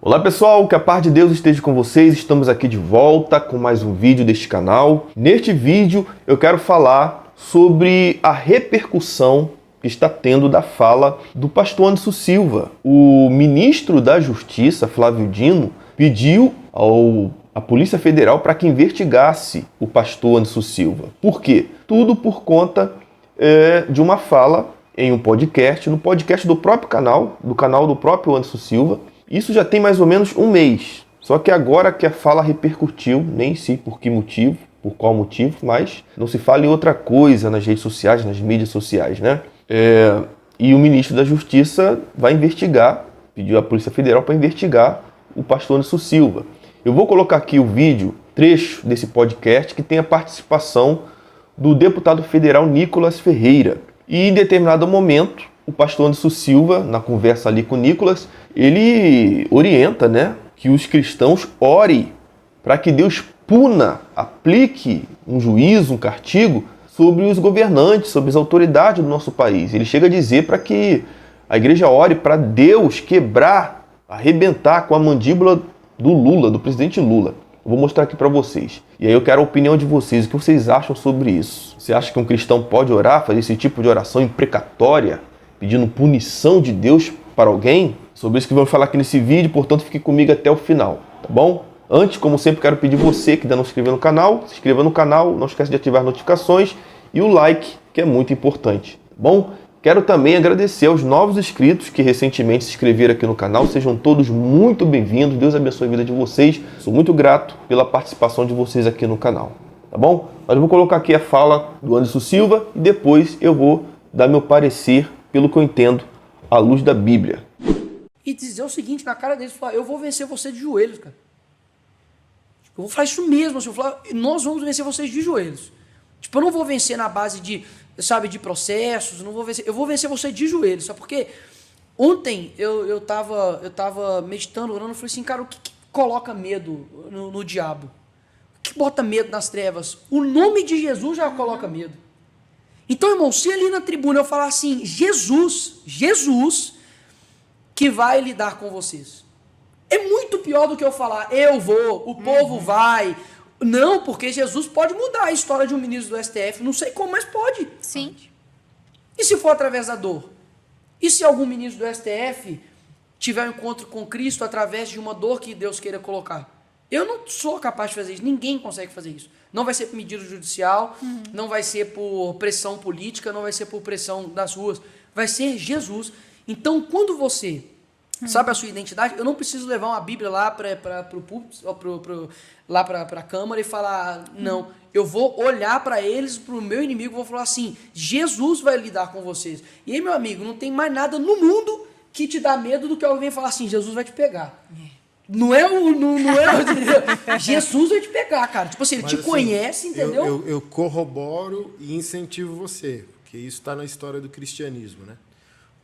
Olá pessoal, que a paz de Deus esteja com vocês. Estamos aqui de volta com mais um vídeo deste canal. Neste vídeo eu quero falar sobre a repercussão que está tendo da fala do pastor Anderson Silva. O ministro da Justiça, Flávio Dino, pediu à Polícia Federal para que investigasse o pastor Anderson Silva. Por quê? Tudo por conta de uma fala em um podcast, no podcast do próprio canal, do canal do próprio Anderson Silva. Isso já tem mais ou menos um mês. Só que agora que a fala repercutiu, nem sei por que motivo, por qual motivo, mas não se fala em outra coisa nas redes sociais, nas mídias sociais, né? E o ministro da Justiça vai investigar, pediu à Polícia Federal para investigar o pastor Anderson Silva. Eu vou colocar aqui o vídeo, trecho desse podcast, que tem a participação do deputado federal Nicolas Ferreira. E em determinado momento, o pastor Anderson Silva, na conversa ali com o Nicolas, ele orienta, né, que os cristãos orem para que Deus puna, aplique um juízo, um castigo sobre os governantes, sobre as autoridades do nosso país. Ele chega a dizer para que a igreja ore para Deus quebrar, arrebentar com a mandíbula do Lula, do presidente Lula. Eu vou mostrar aqui para vocês. E aí eu quero a opinião de vocês. O que vocês acham sobre isso? Você acha que um cristão pode orar, fazer esse tipo de oração imprecatória, pedindo punição de Deus para alguém? Sobre isso que vamos falar aqui nesse vídeo, portanto fique comigo até o final, tá bom? Antes, como sempre, quero pedir você que ainda não se inscreveu no canal, se inscreva no canal, não esquece de ativar as notificações e o like, que é muito importante, tá bom? Quero também agradecer aos novos inscritos que recentemente se inscreveram aqui no canal. Sejam todos muito bem-vindos. Deus abençoe a vida de vocês. Sou muito grato pela participação de vocês aqui no canal, tá bom? Mas eu vou colocar aqui a fala do Anderson Silva e depois eu vou dar meu parecer pelo que eu entendo à luz da Bíblia. E dizer o seguinte na cara deles, falar, eu vou vencer você de joelhos, cara. Eu vou falar isso mesmo, assim, eu vou falar, nós vamos vencer vocês de joelhos. Tipo, eu não vou vencer na base de, sabe, de processos, não vou vencer, eu vou vencer você de joelhos, sabe? Porque ontem eu tava meditando, orando, eu falei assim, cara, o que coloca medo no diabo? O que bota medo nas trevas? O nome de Jesus já coloca medo. Então, irmão, se ali na tribuna eu falar assim, Jesus que vai lidar com vocês. É muito pior do que eu falar, eu vou, o povo vai. Não, porque Jesus pode mudar a história de um ministro do STF, não sei como, mas pode. Sim. E se for através da dor? E se algum ministro do STF tiver um encontro com Cristo através de uma dor que Deus queira colocar? Eu não sou capaz de fazer isso, ninguém consegue fazer isso. Não vai ser por medida judicial, não vai ser por pressão política, não vai ser por pressão das ruas, vai ser Jesus. Então, quando você sabe a sua identidade, eu não preciso levar uma Bíblia lá para o púlpito, lá para a Câmara e falar, não, eu vou olhar para eles, para o meu inimigo, vou falar assim, Jesus vai lidar com vocês. E aí, meu amigo, não tem mais nada no mundo que te dá medo do que alguém falar assim, Jesus vai te pegar. Não é Jesus vai te pegar, cara. Tipo assim, ele te conhece, entendeu? Eu corroboro e incentivo você, porque isso está na história do cristianismo, né?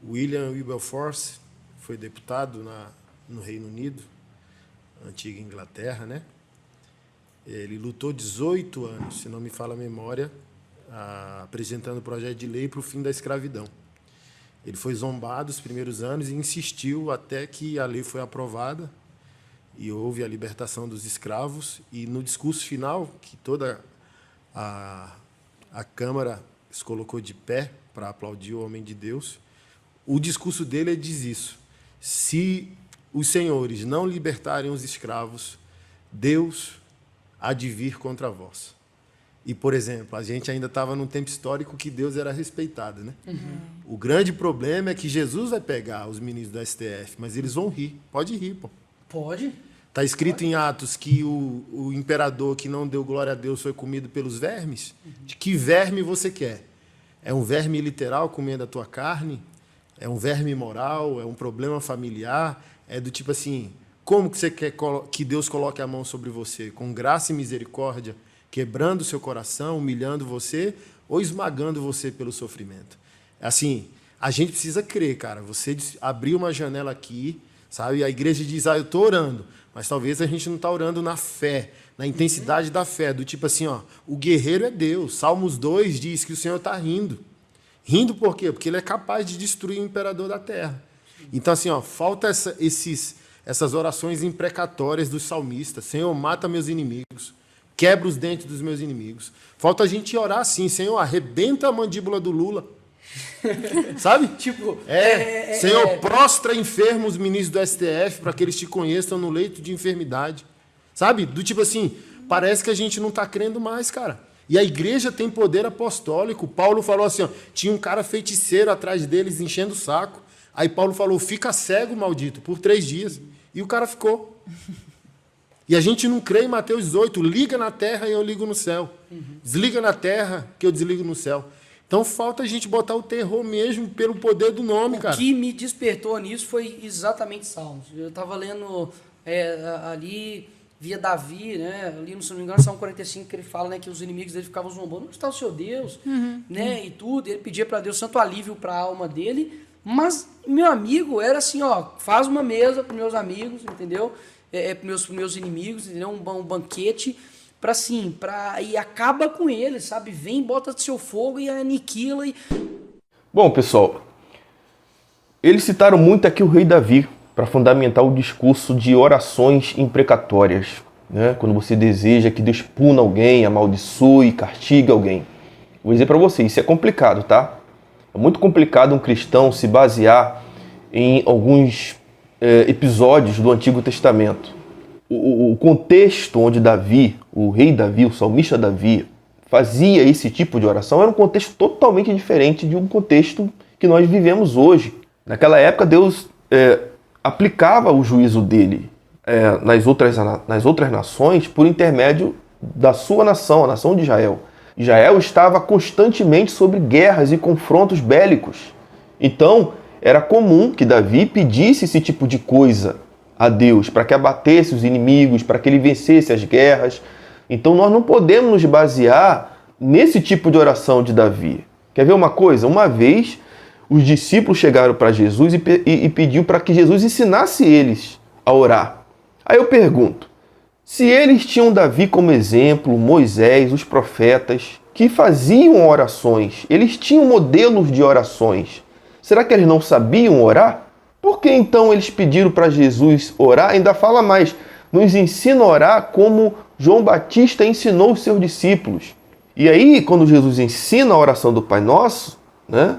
William Wilberforce foi deputado no Reino Unido, antiga Inglaterra, né? Ele lutou 18 anos, se não me falha a memória, apresentando projeto de lei para o fim da escravidão. Ele foi zombado os primeiros anos e insistiu até que a lei foi aprovada e houve a libertação dos escravos. E no discurso final, que toda a Câmara se colocou de pé para aplaudir o homem de Deus, o discurso dele diz isso: se os senhores não libertarem os escravos, Deus há de vir contra vós. E, por exemplo, a gente ainda estava num tempo histórico que Deus era respeitado, né? O grande problema é que Jesus vai pegar os ministros do STF, mas eles vão rir. Pode rir, pô. Pode. Está escrito em Atos que o imperador que não deu glória a Deus foi comido pelos vermes. De que verme você quer? É um verme literal comendo a tua carne? É um verme moral? É um problema familiar? É do tipo assim, como que você quer que Deus coloque a mão sobre você? Com graça e misericórdia, quebrando o seu coração, humilhando você ou esmagando você pelo sofrimento? Assim, a gente precisa crer, cara. Você abriu uma janela aqui, sabe? A igreja diz, eu estou orando. Mas talvez a gente não está orando na fé, na intensidade da fé. Do tipo assim, o guerreiro é Deus. Salmos 2 diz que o Senhor está rindo. Rindo por quê? Porque ele é capaz de destruir o imperador da terra. Então, assim, falta esses essas orações imprecatórias dos salmistas. Senhor, mata meus inimigos, quebra os dentes dos meus inimigos. Falta a gente orar assim, Senhor, arrebenta a mandíbula do Lula. Sabe? Tipo, Senhor, prostra enfermos ministros do STF para que eles te conheçam no leito de enfermidade. Sabe? Do tipo assim, parece que a gente não está crendo mais, cara. E a igreja tem poder apostólico. Paulo falou assim, ó, tinha um cara feiticeiro atrás deles enchendo o saco. Aí Paulo falou, fica cego, maldito, por 3 dias. E o cara ficou. E a gente não crê em Mateus 18, liga na terra e eu ligo no céu. Desliga na terra que eu desligo no céu. Então falta a gente botar o terror mesmo pelo poder do nome, cara. O que me despertou nisso foi exatamente Salmos. Eu estava lendo ali via Davi, né? Ali, se não me engano, Salmo 45, que ele fala, né, que os inimigos dele ficavam zombando. Onde está o seu Deus? Né? E tudo. Ele pedia para Deus santo alívio para a alma dele. Mas meu amigo era assim, ó, faz uma mesa para meus amigos, entendeu? Para meus inimigos, entendeu? Um banquete para assim, e acaba com eles, sabe? Vem, bota seu fogo e aniquila. Bom, pessoal, eles citaram muito aqui o rei Davi para fundamentar o discurso de orações imprecatórias, né? Quando você deseja que Deus puna alguém, amaldiçoe, castigue alguém. Vou dizer para vocês, isso é complicado, tá? É muito complicado um cristão se basear em alguns episódios do Antigo Testamento. O contexto onde Davi, o rei Davi, o salmista Davi, fazia esse tipo de oração era um contexto totalmente diferente de um contexto que nós vivemos hoje. Naquela época, Deus aplicava o juízo dele nas outras nações por intermédio da sua nação, a nação de Israel. Israel estava constantemente sobre guerras e confrontos bélicos. Então, era comum que Davi pedisse esse tipo de coisa a Deus, para que abatesse os inimigos, para que ele vencesse as guerras. Então nós não podemos nos basear nesse tipo de oração de Davi. Quer ver uma coisa? Uma vez os discípulos chegaram para Jesus e pediu para que Jesus ensinasse eles a orar. Aí eu pergunto, se eles tinham Davi como exemplo, Moisés, os profetas, que faziam orações, eles tinham modelos de orações, será que eles não sabiam orar? Por que então eles pediram para Jesus orar? Ainda fala mais, nos ensina a orar como João Batista ensinou os seus discípulos. E aí, quando Jesus ensina a oração do Pai Nosso, né,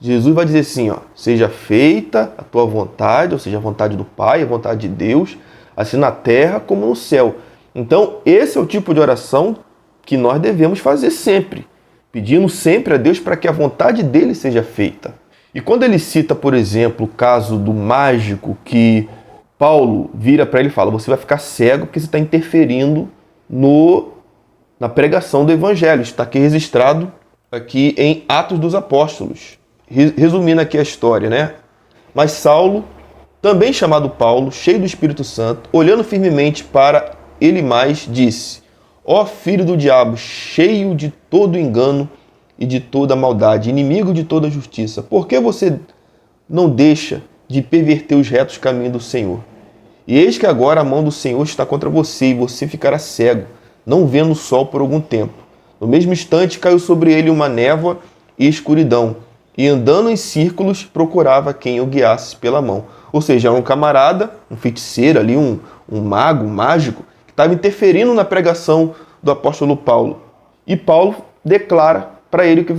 Jesus vai dizer assim, ó, seja feita a tua vontade, ou seja, a vontade do Pai, a vontade de Deus, assim na terra como no céu. Então, esse é o tipo de oração que nós devemos fazer sempre, pedindo sempre a Deus para que a vontade dele seja feita. E quando ele cita, por exemplo, o caso do mágico que Paulo vira para ele e fala, você vai ficar cego porque você está interferindo na pregação do Evangelho. Está aqui registrado aqui em Atos dos Apóstolos. Resumindo aqui a história, né? Mas Saulo, também chamado Paulo, cheio do Espírito Santo, olhando firmemente para ele mais, disse, ó filho do diabo, cheio de todo engano e de toda maldade, inimigo de toda justiça, por que você não deixa de perverter os retos caminhos do Senhor? E eis que agora a mão do Senhor está contra você, e você ficará cego, não vendo o sol por algum tempo. No mesmo instante caiu sobre ele uma névoa e escuridão, e andando em círculos procurava quem o guiasse pela mão. Ou seja, um camarada, um feiticeiro ali, um mago, um mágico, que estava interferindo na pregação do apóstolo Paulo. E Paulo declara para ele que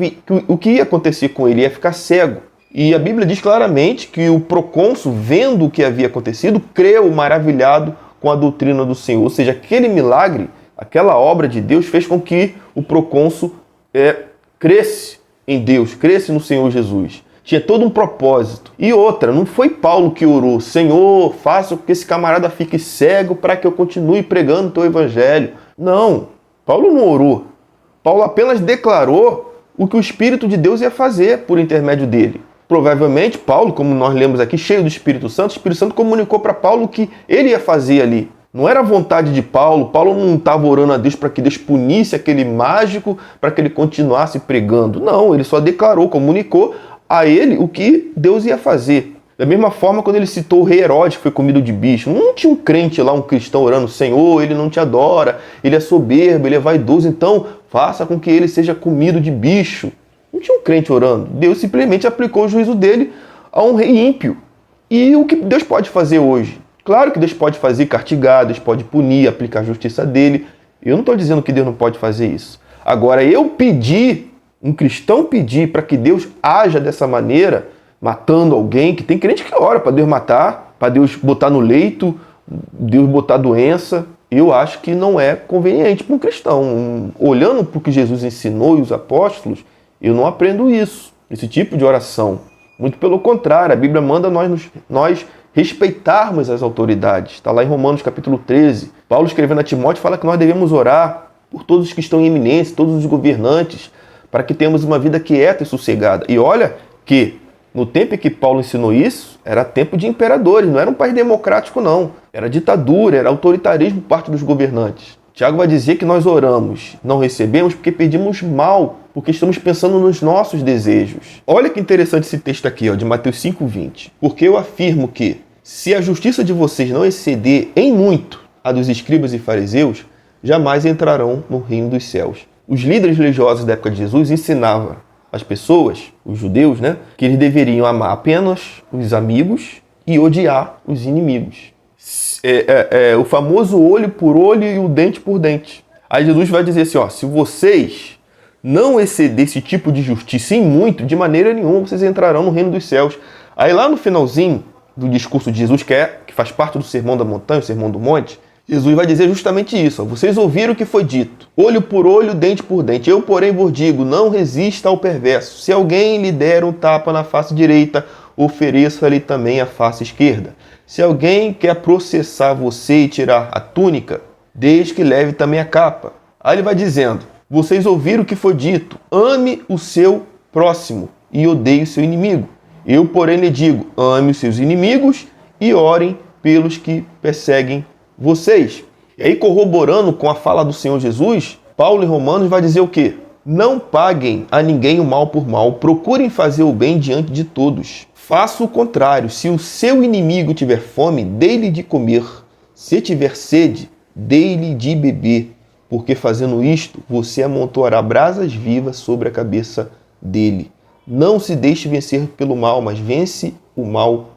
o que ia acontecer com ele ia ficar cego. E a Bíblia diz claramente que o procônsul, vendo o que havia acontecido, creu maravilhado com a doutrina do Senhor. Ou seja, aquele milagre, aquela obra de Deus fez com que o procônsul cresce em Deus, cresce no Senhor Jesus. Tinha todo um propósito. E outra, não foi Paulo que orou, Senhor, faça com que esse camarada fique cego para que eu continue pregando o teu evangelho. Não, Paulo não orou. Paulo apenas declarou o que o Espírito de Deus ia fazer por intermédio dele. Provavelmente, Paulo, como nós lemos aqui, cheio do Espírito Santo, o Espírito Santo comunicou para Paulo o que ele ia fazer ali. Não era a vontade de Paulo, Paulo não estava orando a Deus para que Deus punisse aquele mágico, para que ele continuasse pregando. Não, ele só declarou, comunicou a ele o que Deus ia fazer. Da mesma forma, quando ele citou o rei Herodes, que foi comido de bicho, não tinha um crente lá, um cristão orando, Senhor, ele não te adora, ele é soberbo, ele é vaidoso, então faça com que ele seja comido de bicho. Não tinha um crente orando. Deus simplesmente aplicou o juízo dele a um rei ímpio. E o que Deus pode fazer hoje? Claro que Deus pode fazer castigar, Deus pode punir, aplicar a justiça dele. Eu não estou dizendo que Deus não pode fazer isso. Agora, um cristão pedir para que Deus haja dessa maneira, matando alguém, que tem crente que ora para Deus matar, para Deus botar no leito, Deus botar doença, eu acho que não é conveniente para um cristão. Olhando para o que Jesus ensinou e os apóstolos, eu não aprendo isso, esse tipo de oração. Muito pelo contrário, a Bíblia manda nós respeitarmos as autoridades. Está lá em Romanos capítulo 13. Paulo, escrevendo a Timóteo, fala que nós devemos orar por todos os que estão em eminência, todos os governantes, para que tenhamos uma vida quieta e sossegada. E olha que no tempo em que Paulo ensinou isso, era tempo de imperadores, não era um país democrático não. Era ditadura, era autoritarismo por parte dos governantes. Tiago vai dizer que nós oramos, não recebemos porque pedimos mal, porque estamos pensando nos nossos desejos. Olha que interessante esse texto aqui, de Mateus 5,20. Porque eu afirmo que, se a justiça de vocês não exceder em muito a dos escribas e fariseus, jamais entrarão no reino dos céus. Os líderes religiosos da época de Jesus ensinavam as pessoas, os judeus, que eles deveriam amar apenas os amigos e odiar os inimigos. O famoso olho por olho e o dente por dente. Aí Jesus vai dizer assim, se vocês não exceder esse tipo de justiça em muito, de maneira nenhuma vocês entrarão no reino dos céus. Aí lá no finalzinho do discurso de Jesus, que faz parte do Sermão da Montanha, o Sermão do Monte, Jesus vai dizer justamente isso. Vocês ouviram o que foi dito. Olho por olho, dente por dente. Eu, porém, vos digo, não resista ao perverso. Se alguém lhe der um tapa na face direita, ofereça-lhe também a face esquerda. Se alguém quer processar você e tirar a túnica, deixe que leve também a capa. Aí ele vai dizendo, vocês ouviram o que foi dito. Ame o seu próximo e odeie o seu inimigo. Eu, porém, lhe digo, ame os seus inimigos e orem pelos que perseguem vocês. E aí, corroborando com a fala do Senhor Jesus, Paulo em Romanos vai dizer o quê? Não paguem a ninguém o mal por mal, procurem fazer o bem diante de todos. Faça o contrário, se o seu inimigo tiver fome, dê-lhe de comer. Se tiver sede, dê-lhe de beber, porque fazendo isto, você amontoará brasas vivas sobre a cabeça dele. Não se deixe vencer pelo mal, mas vence o mal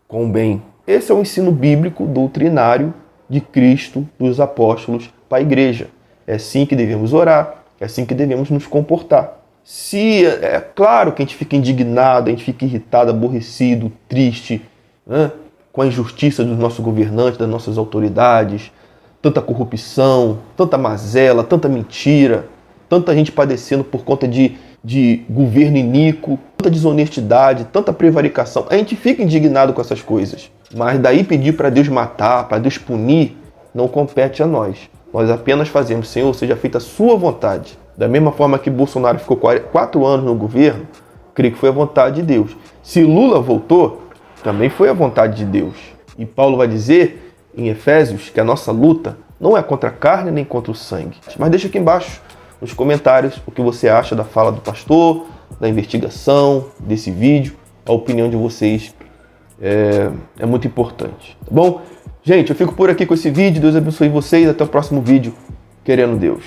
com o bem. Esse é o ensino bíblico doutrinário de Cristo, dos apóstolos, para a igreja. É assim que devemos orar, é assim que devemos nos comportar. É claro que a gente fica indignado, a gente fica irritado, aborrecido, triste, com a injustiça dos nossos governantes, das nossas autoridades, tanta corrupção, tanta mazela, tanta mentira, tanta gente padecendo por conta de governo iníquo, tanta desonestidade, tanta prevaricação. A gente fica indignado com essas coisas. Mas daí pedir para Deus matar, para Deus punir, não compete a nós. Nós apenas fazemos, Senhor, seja feita a sua vontade. Da mesma forma que Bolsonaro ficou 4 anos no governo, creio que foi a vontade de Deus. Se Lula voltou, também foi a vontade de Deus. E Paulo vai dizer em Efésios que a nossa luta não é contra a carne nem contra o sangue. Mas deixa aqui embaixo nos comentários o que você acha da fala do pastor, da investigação, desse vídeo. A opinião de vocês é muito importante. Tá bom? Gente, eu fico por aqui com esse vídeo. Deus abençoe vocês. Até o próximo vídeo. Querendo Deus.